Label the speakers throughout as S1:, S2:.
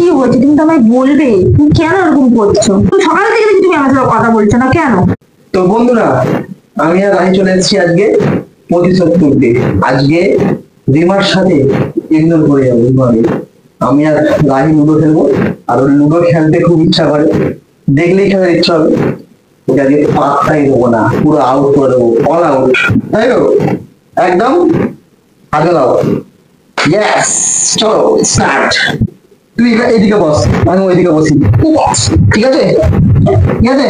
S1: কি হয়েছে তুমি তো আমায় বলবে, তুমি কেন এরকম করছো? তুমি সকাল থেকে দেখি তুমি আমার সাথে কথা বলছো না কেন?
S2: তো বন্ধুরা, আমি আর রাহি চলে এসেছি আজকে প্রতিশোধ করতে। আজকে রিমার সাথে ইগনোর করে যাবো রিমাকে। আমি আর রাহি লুডো খেলবো, আর ওর লুডো খেলতে খুব ইচ্ছা করে, দেখলেই খেলার ইচ্ছা হবে। ওকে আজকে পাত্তাই দেবো না, পুরো আউট করে দেবো, অল আউট। তাই তো একদম আগে দাও। ইয়েস, চলো স্টার্ট। তুই এইদিকে বস, আমি ওইদিকে বসি। ঠিক আছে ঠিক আছে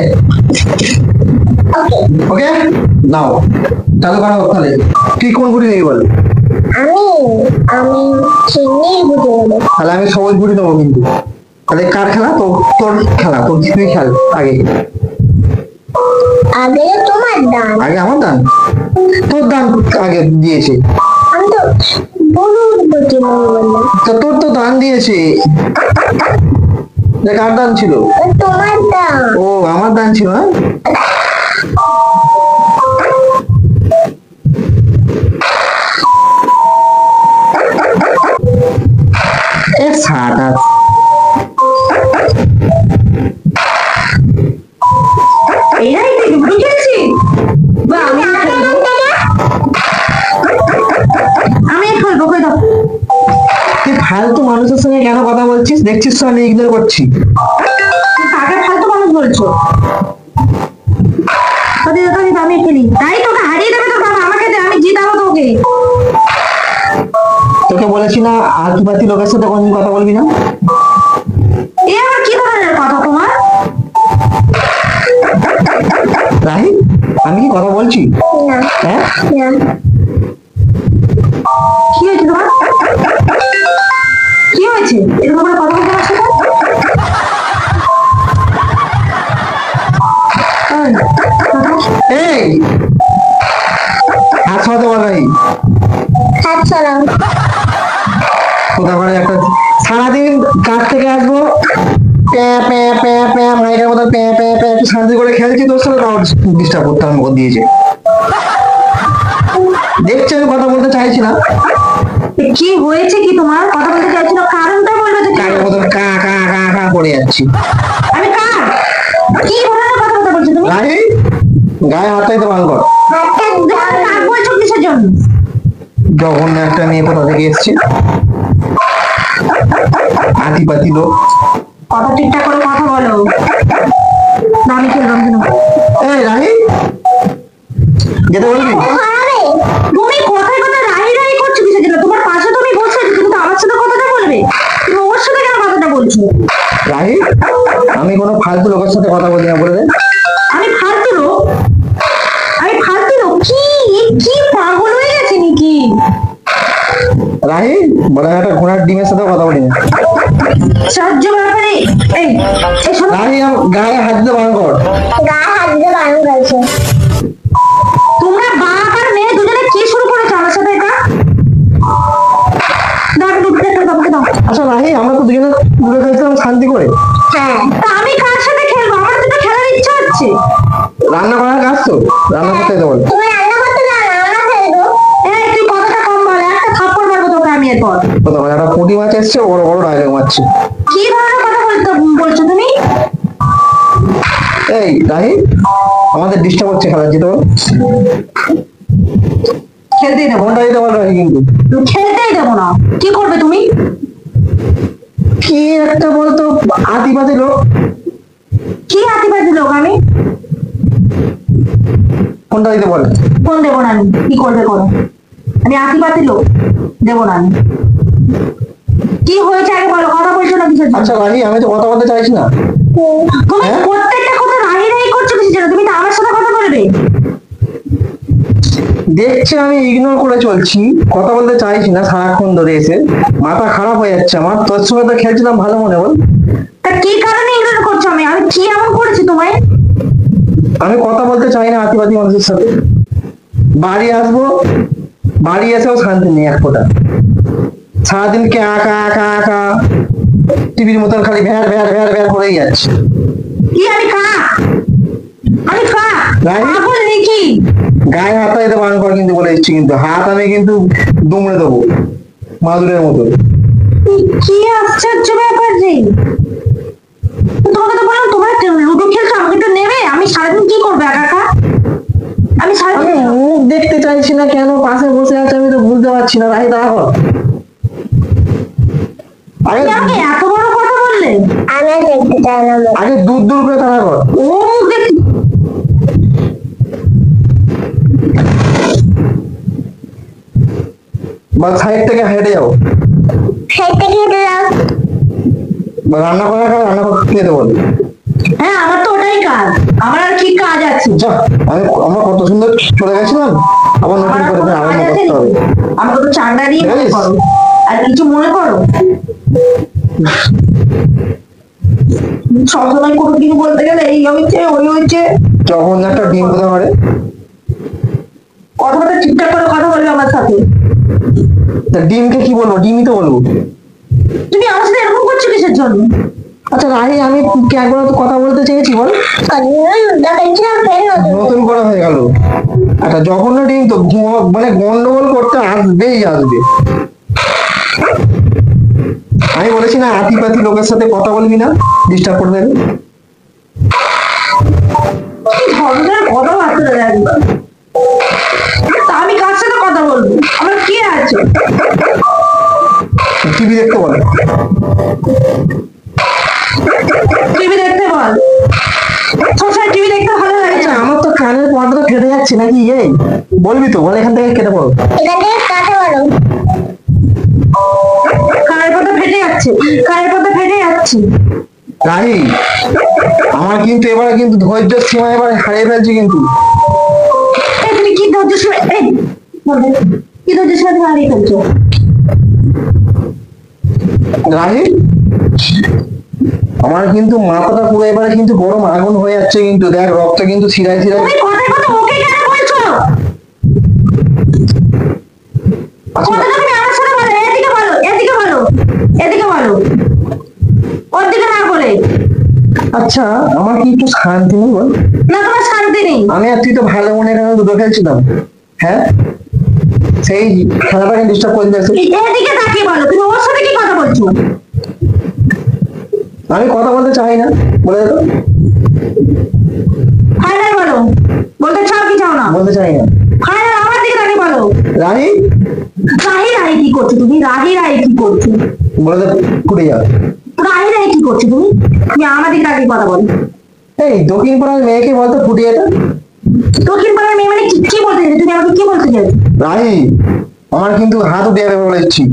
S2: ওকে, নাও চালু করা হোক। তাহলে তুই কোন গুটি নেই বল?
S3: আমি আমি চিনি বুঝে নেবো।
S2: তাহলে আমি সবুজ গুটি নেবো কিন্তু। তাহলে কার খেলা? তো তোর খেলা, তোর তুই খেল আগে।
S3: আগে তোমার দান।
S2: আগে আমার দান? তোর দান আগে দিয়েছে।
S3: আমি তো হলুদ বুঝে নেবো বললাম।
S2: তো তোর তো দান দিয়েছে। কার দান ছিল?
S3: তোমার দান।
S2: ও আমার দান ছিল না।
S1: এরাই তো লুডো খেলছি। বা আমি খেলবো, কই দাও।
S2: তুই ফালতু মানুষের সঙ্গে কেন কথা বলছিস? দেখছিস তো আমি ইগনোর করছি।
S1: তুমি কাকে ফালতু মানুষ বলছো? আমি খেলি, তাই তোকে হারিয়ে দেবে তোর বাবা। আমাকে দে, আমি জিতাবো তোকে।
S2: তোকে বলেছি না আলতুপাতি লোকের সাথে কোনদিন কথা বলবি না।
S1: এ আবার কি ধরনের কথা তোমার?
S2: রাহি, আমি কি কথা বলছি?
S3: না
S2: হ্যাঁ,
S3: না
S1: কি হয়েছে তোমার? কি হয়েছে? এরকম করে কথা বলতে পারছো না?
S2: এই হাত সরাতে বল রাহি।
S3: হাত সরাও।
S2: কোথা করে একটা সারাদিন কাজ থেকে আসবো, প্যাঁ প্যাঁ প্যাঁ প্যাঁ মাইকের মতো প্যাঁ প্যাঁ প্যাঁ, একটু শান্তি করে খেলছি, তোর সাথে তাও ডিস্টার্ব করতে আমাকে দিয়েছে। দেখছি আমি কথা বলতে চাইছি না।
S1: কি হয়েছে কি তোমার? কথা বলতে চাইছিল, কারণটা বলবে যে
S2: কাকের মতো কা কা কা কা করে যাচ্ছি।
S1: আমি কার? কি ধরনের কথা বলছো তুমি?
S2: রাহি, গায়ে হাতটাই তো ভাঙ কর।
S3: হাতটা দাও।
S1: কাক বলছো কিসের জন্য?
S2: জঘন্য একটা মেয়ে কোথা থেকে এসছে, আতিপাতি লোক।
S1: কথা ঠিকঠাক করে কথা বলো। না আমি খেললাম কেন?
S2: এই রাহি, যেতে বলবি?
S3: হারাবে।
S1: তুমি কোথায় কোথায় রাহি রাহি করছো কিসের জন্য? তোমার পাশে তুমি বসে আছো, তুমি তো আমার সাথে কথাটা বলবে। তুমি ওর সাথে কেন কথাটা বলছো?
S2: রাহি, আমি কোনো ফালতু লোকের সাথে কথা বলি না, বলে দে।
S1: আমি ফালতু লোক? আমি ফালতু লোক? কি কি পাগল হয়ে গেছে নাকি?
S2: রাহি, বলে একটা ঘোড়ার ডিমের সাথে কথা বলি না।
S1: সাহায্য ব্যাপারে এই এই শোনো,
S2: রাহি, গায়ে হাত দিতে বারণ কর।
S3: গায়ে হাত দিয়ে বারণ করেছে।
S1: তোমরা বাপ আর মেয়ে দুজনে কি শুরু করেছো আমার সাথে? এটা দাও, দুধটা একটু দাও, আমাকে দাও।
S2: আচ্ছা রাহি, আমরা তো দুজনে দূরে খেলছিলাম শান্তি করে।
S3: হ্যাঁ
S1: তা আমি কার সাথে খেলবো? আমার তো খেলার ইচ্ছা হচ্ছে।
S2: রান্না করার কাজ তো, রান্না করতে যেতে বল।
S3: তুমি রান্না করতে জানো না, আমরা খেলবো।
S1: এই তুই কথাটা কম বল, একটা থাপ্পড় মারবো তোকে আমি এরপর।
S2: কোথাও একটা পুঁটি মাছ এসছে, বড় বড় ডায়লগ মারছে।
S1: কি ধরনের কথা বলছো তুমি?
S2: এই রাহি, আমাদের ডিস্টার্ব হচ্ছে, খেলা যেতে বল।
S1: খেলতেই দেবো না।
S2: ফোনটা দিতে বল রাহি কিন্তু।
S1: খেলতেই দেবো না। কি করবে তুমি?
S2: কি একটা বলতো আতিপাতি লোক।
S1: কি আতিবাদি লোক আমি?
S2: ফোনটা দিতে বল।
S1: ফোন দেবো না আমি। কি করবে করো। আমি আতিবাদি লোক, দেবো না আমি। কি হয়েছে আগে বলো, কথা বলছো না কিসের জন্য?
S2: আচ্ছা রাহি, আমি তো কথা বলতে চাইছি না।
S1: তুমি
S2: হ্যাঁ?
S1: প্রত্যেকটা কথা রাহি রাহি করছো কিসের জন্য? তুমি তো আমার সাথে কথা বলবে।
S2: দেখছি আমি ইগনোর করে চলছি, কথা বলতে চাইছি না সারাক্ষণ ধরে এসে। মাথা খারাপ হয়ে যাচ্ছে আমার। তোর সঙ্গে তো খেলছিলাম ভালো মনে, বল।
S1: তা কি কারণে ইগনোর করছো? আমি আমি কি এমন করেছি তোমায়?
S2: আমি কথা বলতে চাই না আতিপাতি মানুষের সাথে। বাড়ি আসবো, বাড়ি এসেও শান্তি নেই এক ফোঁটা। সারাদিন কে আঁকা আঁকা আঁকা টিভির মতন খালি ভ্যার ভ্যার ভ্যার ভ্যার করেই যাচ্ছে।
S1: কি আমি কাক? আমি কাক?
S2: রাহি?
S1: পাগল নাকি?
S2: গায়ে হাত দিতে বারণ কর কিন্তু, বলে দিচ্ছি কিন্তু। হাত আমি কিন্তু দুমড়ে দেবো মাদুরের মতো।
S1: কি আশ্চর্য ব্যাপার রে।
S2: না কেন পাশে বসে আছে, আমি তো বুঝতে পারছি না। রাহি দাঁড়া কর। আগে
S1: তুমি আমাকে এত বড় কথা বললে?
S3: আমি আর দেখতে চাইলাম না।
S2: আগে দূর দূর করে দাঁড়া কর।
S1: ও মুখ দেখি
S2: বা সাইড থেকে হেঁটে যাও,
S3: সাইড থেকে হেঁটে যাও।
S2: বা রান্না করার কাজ রান্না করতে দেবো।
S1: হ্যাঁ আমার তো ওটাই কাজ, আমার আর কি কাজ আছে?
S2: যা, আমরা কত সুন্দর চলে গেছিলাম, আবার নতুন
S1: আমার আর
S2: করে
S1: কোনো
S2: আরম্ভ
S1: কাজ আছে
S2: করতে হবে।
S1: নাকি? আমাকে তো চান্দা দিয়ে মনে
S2: জানিস?
S1: করো, আর কিছু মনে করো? সবসময় কোনো কিছু বলতে গেলে এই হয়েছে ওই হয়েছে।
S2: যখন একটা ডিম কোথা করে,
S1: কথাটা ঠিকঠাক করে কথা বলবে আমার সাথে।
S2: তা ডিমকে কি বলবো? ডিমই তো বলবো।
S1: তুমি আমার সাথে এরকম করছো কিসের জন্য?
S2: আচ্ছা রাহি, আমি একবার তো কথা বলতে চেয়েছি, বল।
S3: দেখাচ্ছিলাম ফের নতুন।
S2: নতুন করা হয়ে গেল একটা জঘন্য ডিম, তো মানে গন্ডগোল করতে আসবেই আসবে। আমি বলেছি না আতিপাতি লোকের সাথে কথা বলবি না, ডিস্টার্ব করে দেবে।
S1: কি ধরনের কথাবার্তা একবার। তা আমি কার সাথে কথা বলবো? আমার কে আছে?
S2: টিভি দেখতে বলে।
S1: টিভি দেখতে বল। সবসময় টিভি দেখতে ভালো লাগে
S2: আচ্ছা
S1: না।
S2: আমার তো কানের পর্দা তো কেটে যাচ্ছে নাকি, এই বলবি তো, বলে এখান থেকে কেটে পড়ো।
S3: এখান থেকে কাটে বলো।
S1: কানের পর্দা ফেটে যাচ্ছে, কানের পর্দা ফেটে যাচ্ছে।
S2: রাহি, আমার কিন্তু এবারে কিন্তু ধৈর্যের সীমা এবারে হারিয়ে ফেলছি কিন্তু।
S1: এই তুমি কি ধৈর্য সীমা, এই বলবে, কি ধৈর্য সীমা তুমি হারিয়ে ফেলছো?
S2: রাহি, আমার কিন্তু মাথাটা পুরো এবারে কিন্তু গরম আগুন হয়ে যাচ্ছে কিন্তু, দেখ রক্ত কিন্তু ছিড়ায় ছিড়ায়।
S1: তুমি কথায় কথা ওকে কেন বলছো?
S2: আচ্ছা
S1: কথাটা তুমি আমার সাথে বলো, এদিকে বলো, এদিকে বলো, এদিকে বলো, ওর দিকে না বলে।
S2: আচ্ছা, আমার কি একটু শান্তি নেই বল?
S1: না তোমার শান্তি নেই।
S2: আমি আর তুই তো ভালো মনে এখানে দুটো খেলছিলাম, হ্যাঁ, সেই খেলাটাকে ডিস্টার্ব করে দিয়েছে।
S1: এদিকে তাকিয়ে বলো, তুমি ওর সাথে কি কথা বলছো?
S2: আমি কথা বলতে চাই না, বলে দে তো।
S1: ফাইনাল বলো, বলতে চাও কি চাও না?
S2: বলতে চাই না।
S1: ফাইনাল আমার দিকে তাকিয়ে বলো।
S2: রাহি,
S1: রাহি রাহি কি করছো তুমি? রাহি রাহি কি করছো?
S2: বলে দে, ফুটে যা।
S1: রাহি রাহি কি করছো তুমি? তুমি আমার দিকে তাকিয়ে কথা বলো।
S2: এই দক্ষিণ পাড়ার মেয়েকে বলতো ফুটিয়ে এটা।
S1: দক্ষিণ পাড়ার মেয়ে মানে কি কি বলতে চাইছো? তুমি আমাকে কি বলতে চাইছো?
S2: রাহি, আমার কিন্তু হাত উঠে যাবে বলে দিচ্ছি।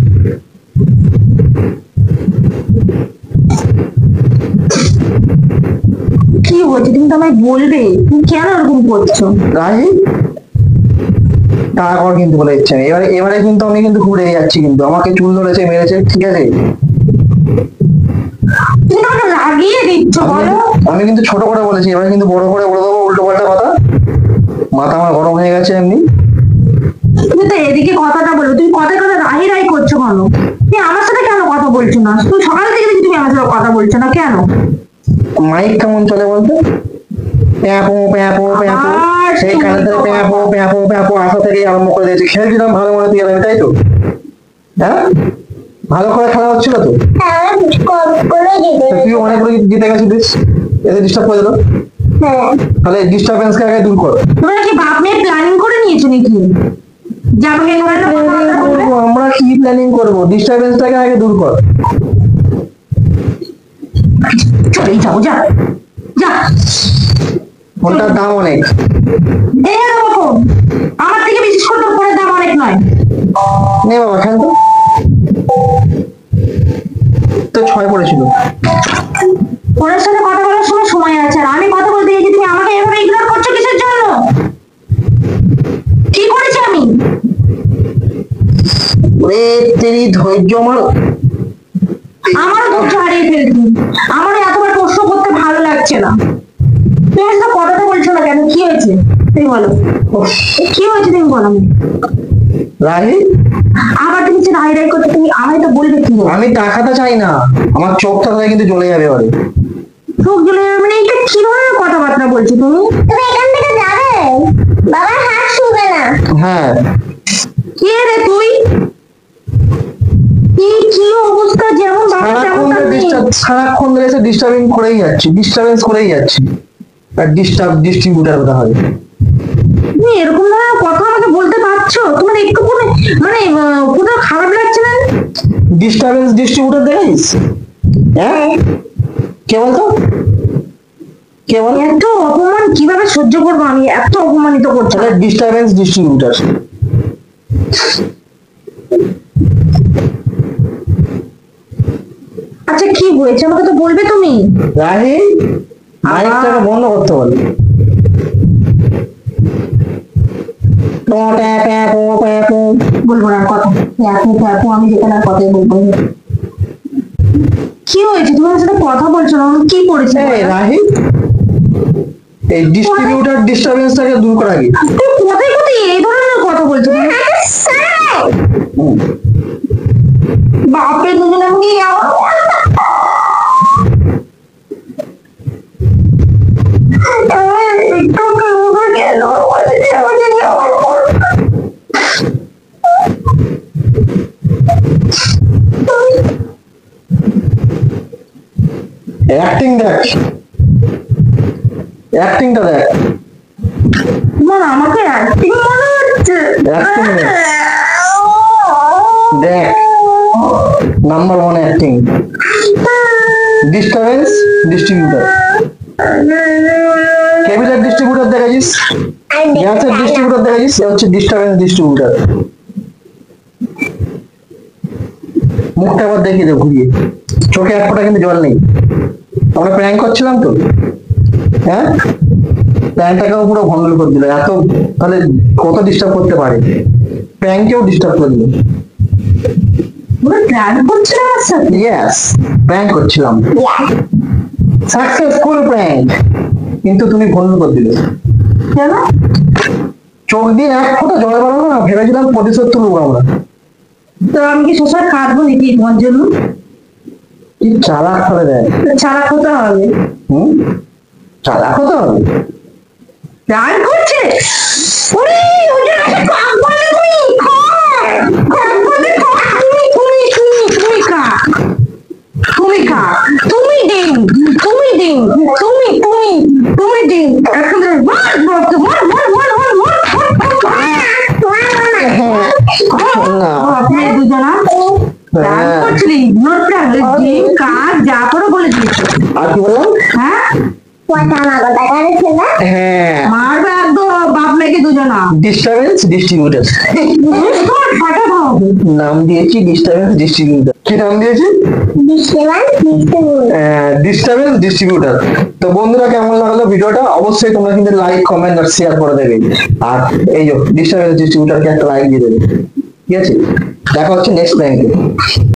S1: কি হয়েছে তুমি তো আমায় বলবে, তুমি কেন এরকম করছো?
S2: রাহি, টাকা কর কিন্তু বলে দিচ্ছি আমি। এবারে এবারে কিন্তু আমি কিন্তু ঘুরে যাচ্ছি কিন্তু, আমাকে চুল ধরেছে, মেরেছে, ঠিক আছে।
S1: তুমি তো আমাকে লাগিয়ে দিচ্ছ বলো।
S2: আমি কিন্তু ছোট করে বলেছি, এবারে কিন্তু বড় করে বলে দেবো উল্টো পাল্টা কথা। মাথা আমার গরম হয়ে গেছে এমনি।
S1: তুমি তো এদিকে কথাটা বলো, তুমি কথায় কথা রাহি রাহি করছো কেন? তুমি আমার সাথে কেন কথা বলছো না? তুমি সকাল থেকে দেখি তুমি আমার সাথে কথা বলছো না কেন?
S2: মাইক কেমন চলে বলতো? প্যাপো প্যাপো প্যাপো,
S1: আবার
S2: সেই
S1: তুমি
S2: কানে ধরে
S1: তো
S2: প্যাপো প্যাপো প্যাপো আসা থেকে আরম্ভ করে দিয়েছি। খেলছিলাম ভালো মনে তুই আর আমি, তাই তো? হ্যাঁ, ভালো করে খেলা হচ্ছিল তো।
S3: হ্যাঁ আমি কিছু করে দিবে।
S2: তা তুই অনেকগুলো জিতে গেছিলিস, এতে ডিস্টার্ব করে দিল।
S3: হ্যাঁ
S2: তাহলে ডিস্টারবেন্সকে আগে দূর কর।
S1: তোমরা কি বাপ মেয়ে প্ল্যানিং করে নিয়েছো নাকি? যে আমাকে এভাবে একটা কথাবার্তা বলবে?
S2: আমরা কি প্ল্যানিং করবো? ডিস্টারবেন্সটাকে আগে দূর কর।
S1: চলেই যাও, যা যা।
S2: ফোনটার দাম অনেক।
S1: এই দেখো ফোন, আমার থেকে বিশেষ করে তোর ফোনের দাম অনেক নয়।
S2: নে বাবা খেল তো। তো 6 পড়েছিল।
S1: ফোনের সাথে কথা বলার সময় সময় আছে, আর আমি কথা বলতে গেছি তুমি আমাকে এভাবে ইগনোর করছো কিসের জন্য? কি করেছি আমি?
S2: ওরে তেরি ধৈর্য আমার।
S1: আমারও ধৈর্য হারিয়ে ফেলছি, আমারও এতবার প্রশ্ন করতে ভালো লাগছে না। তুমি আমার সাথে কথাটা বলছো না কেন? কি হয়েছে তুমি বলো, কি হয়েছে তুমি বলো।
S2: রাহি,
S1: আবার তুমি যে রাই রাই করতে, তুমি আমায় তো বলবে কি হয়েছে?
S2: আমি টাকাটা চাই না, আমার চোখটা তাহলে কিন্তু জ্বলে যাবে এবারে।
S1: চোখ জ্বলে যাবে মানে এটা কি ধরনের কথাবার্তা বলছো তুমি?
S3: তুমি এখান থেকে যাবে, বাবার হাত শুবে না।
S2: হ্যাঁ,
S1: কে রে তুই? কি কি অবস্থা, যেমন বাবা তেমন তার মেয়ে।
S2: সারাক্ষণ ধরে এসে ডিস্টার্বিং করেই যাচ্ছি, ডিস্টার্বেন্স করেই যাচ্ছি। আর ডিস্ট্রিবিউটার কোথা হবে?
S1: তুমি এরকম ধরনের কথা আমাকে বলতে পারছো হাসছো? তোমার একটু মানে কোথাও খারাপ লাগছে না?
S2: ডিস্টারবেন্স ডিস্ট্রিবিউটর দেখাইস? হ্যাঁ, কে বলতো? কে বল?
S1: এত অপমান কিভাবে সহ্য করবো আমি? এত অপমানিত করছো।
S2: Disturbance distributor.
S1: আচ্ছা কি হয়েছে আমাকে তো বলবে তুমি।
S2: রাহি, মাইকটাকে বন্ধ করতে বল।
S1: বলবো না আর কথা। আপু আমি যেখানে আর কথাই বলবো না। কি হয়েছে? তুমি আমার সাথে কথা বলছো না, আমি কি করেছি?
S2: এই রাহি, এই ডিস্ট্রিবিউটর ডিস্টারবেন্সটাকে দূর করা কি?
S1: তুমি কোথায় কোথায় এই ধরনের কথা বলছো তুমি? বাপরে দুজন আমাকে একটু কেন
S2: অ্যাক্টিং দেখ, অ্যাক্টিংটা দেখ।
S1: তোমার আমাকে অ্যাক্টিং মনে হচ্ছে?
S2: Acting দেখ। দেখ, নাম্বার 1 অ্যাক্টিং। ডিস্টারবেন্স ডিস্ট্রিবিউটর, কেবিলার ডিস্ট্রিবিউটর দেখাইছিস, গ্যাসের ডিস্ট্রিবিউটর দেখাইছিস, এ হচ্ছে ডিস্টারবেন্স ডিস্ট্রিবিউটর। মুখটা আবার দেখিয়ে দে ঘুরিয়ে, চোখে এক ফোঁটা কিন্তু জল নেই। আমরা প্র্যাঙ্ক করছিলাম তো, হ্যাঁ, প্র্যাঙ্কটাকেও পুরো ভণ্ডল করে দিল। এত তাহলে কত ডিস্টার্ব করতে পারে? প্র্যাঙ্কেও ডিস্টার্ব করে দিল।
S1: প্ল্যান করছো আমার সাথে?
S2: ইয়েস, প্র্যাঙ্ক করছিলাম, সাকসেসফুল প্র্যাঙ্ক, কিন্তু তুমি ভণ্ডল করে দিলে।
S1: কেন?
S2: চোখ দিয়ে এক ফোঁটা জল বেরোলো না, ভেবেছিলাম প্রতিশোধ তুলবো আমরা।
S1: তো আমি কি সবসময় কাঁদবো নাকি তোমার জন্য?
S2: কি চালাক করে দেয়।
S1: ছাড়া হতে হবে।
S2: চালাক হতে হবে।
S1: প্ল্যান করছে? ওরে ওই যে কাক বলে তুমি খা, কাক বলে খা, তুমি খা, তুমি খা, তুমি দিন, তুমি দিন, তুমি দিন। এখন মার বলতে মার মার মার মার মার
S2: না,
S1: আপনি দুজনা প্ল্যান করছিলি, ইগনোর প্ল্যান, ডিম কাক যা করে বলে দিয়েছো।
S2: আর কি বললাম?
S1: হ্যাঁ
S2: হ্যাঁ,
S1: মারবে একদম বাপ মেয়েকে দুজনা।
S2: Disturbance distributor.
S1: তোমার ফাটাতে হবে।
S2: নাম দিয়েছি ডিস্টারবেন্স ডিস্ট্রিবিউটর। কি নাম দিয়েছি? Disturbance distributor. তো বন্ধুরা, কেমন লাগলো ভিডিওটা? অবশ্যই তোমরা কিন্তু লাইক কমেন্ট আর শেয়ার করে দেবে। আর এই যে ডিস্টারবেন্স ডিস্ট্রিবিউটরকে একটা লাইক দিয়ে দেবে। ঠিক আছে, দেখা হচ্ছে নেক্সট প্র্যাঙ্কে।